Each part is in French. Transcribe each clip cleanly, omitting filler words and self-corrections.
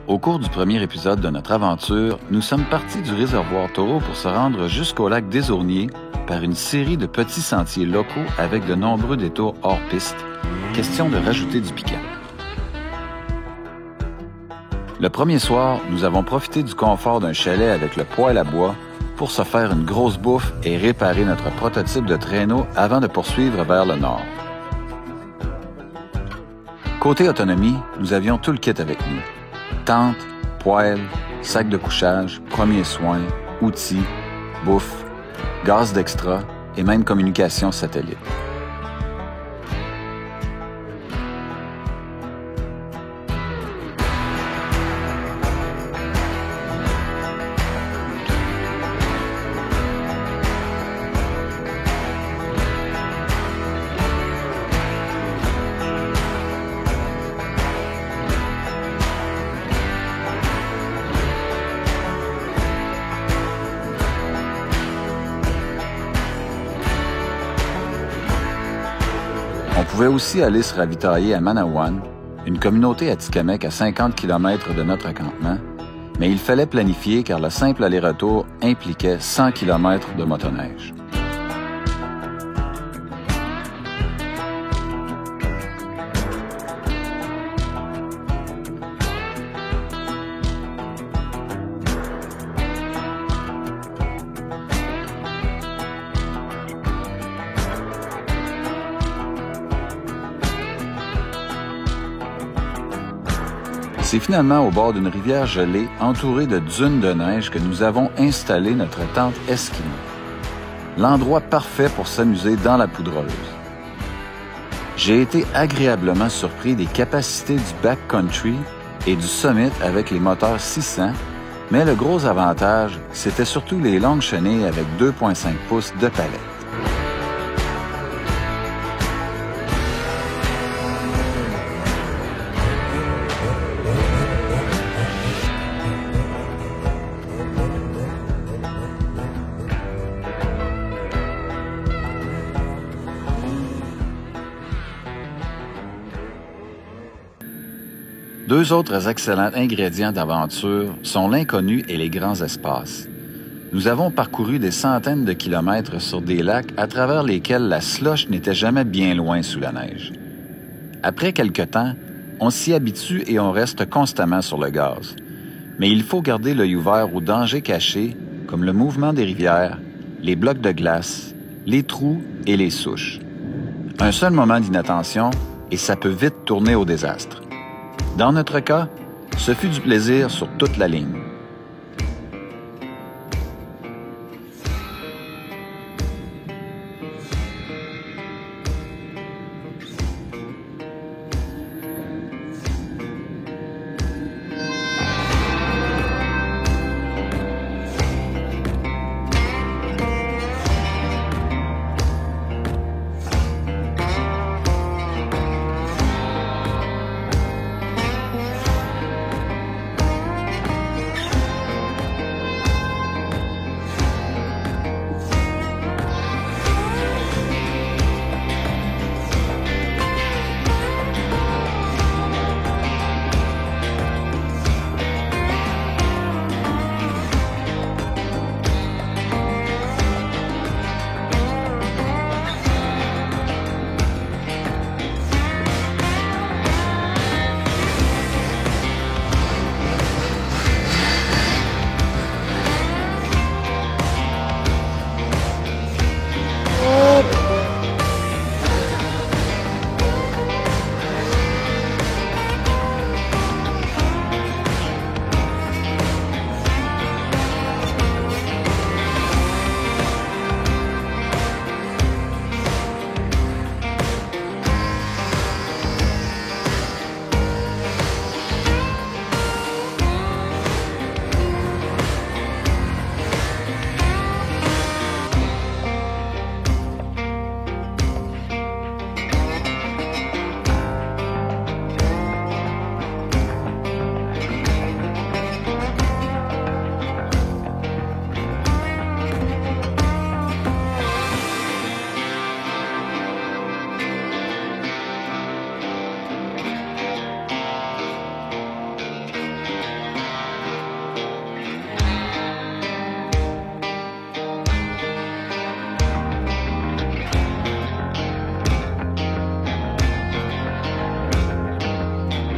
Au cours du premier épisode de notre aventure, nous sommes partis du réservoir Taureau pour se rendre jusqu'au lac des Aulniers par une série de petits sentiers locaux avec de nombreux détours hors piste. Question de rajouter du piquant. Le premier soir, nous avons profité du confort d'un chalet avec le poêle à bois pour se faire une grosse bouffe et réparer notre prototype de traîneau avant de poursuivre vers le nord. Côté autonomie, nous avions tout le kit avec nous. Tente, poêle, sac de couchage, premiers soins, outils, bouffe, gaz d'extra et même communication satellite. On pouvait aussi aller se ravitailler à Manawan, une communauté atikamekw à 50 km de notre campement, mais il fallait planifier car le simple aller-retour impliquait 100 km de motoneige. C'est finalement au bord d'une rivière gelée, entourée de dunes de neige, que nous avons installé notre tente Esquimau. L'endroit parfait pour s'amuser dans la poudreuse. J'ai été agréablement surpris des capacités du backcountry et du summit avec les moteurs 600, mais le gros avantage, c'était surtout les longues chenilles avec 2,5 pouces de palette. Deux autres excellents ingrédients d'aventure sont l'inconnu et les grands espaces. Nous avons parcouru des centaines de kilomètres sur des lacs à travers lesquels la slush n'était jamais bien loin sous la neige. Après quelque temps, on s'y habitue et on reste constamment sur le gaz. Mais il faut garder l'œil ouvert aux dangers cachés, comme le mouvement des rivières, les blocs de glace, les trous et les souches. Un seul moment d'inattention et ça peut vite tourner au désastre. Dans notre cas, ce fut du plaisir sur toute la ligne.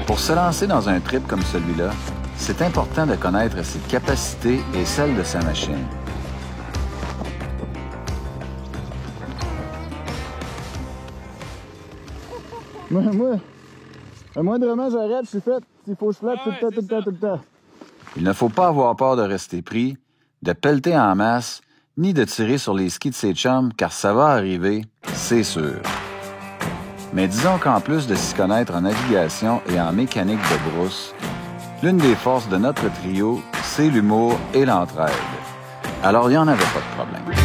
Pour se lancer dans un trip comme celui-là, c'est important de connaître ses capacités et celles de sa machine. Moindrement j'arrête, je suis fait. Il faut que je flatte tout le temps. Il ne faut pas avoir peur de rester pris, de pelleter en masse, ni de tirer sur les skis de ses chums, car ça va arriver, c'est sûr. Mais disons qu'en plus de s'y connaître en navigation et en mécanique de brousse, l'une des forces de notre trio, c'est l'humour et l'entraide. Alors il n'y en avait pas de problème.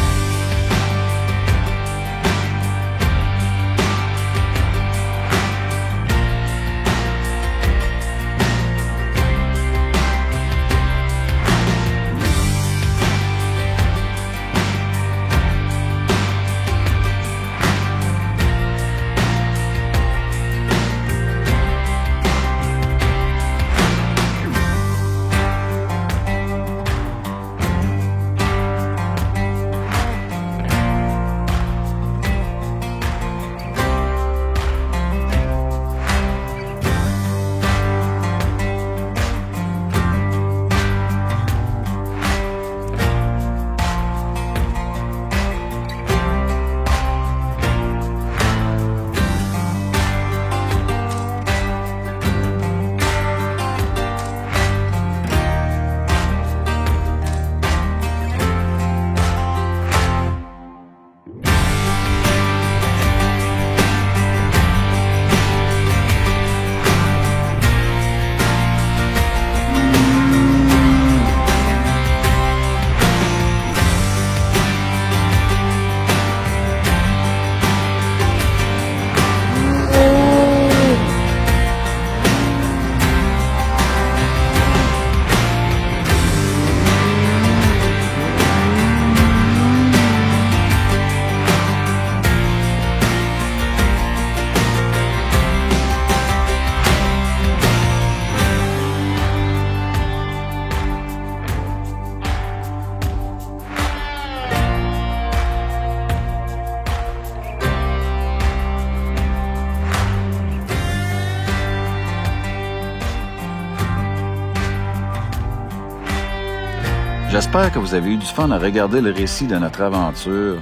J'espère que vous avez eu du fun à regarder le récit de notre aventure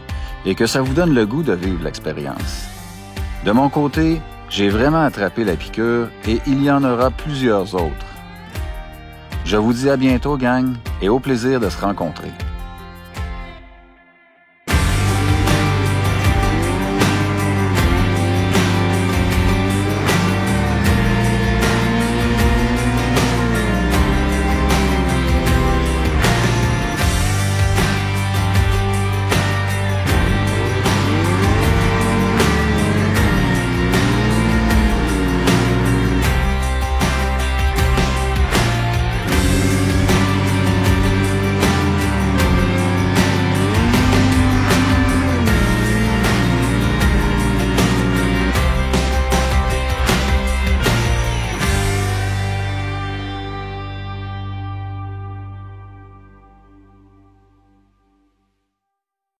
et que ça vous donne le goût de vivre l'expérience. De mon côté, j'ai vraiment attrapé la piqûre et il y en aura plusieurs autres. Je vous dis à bientôt, gang, et au plaisir de se rencontrer.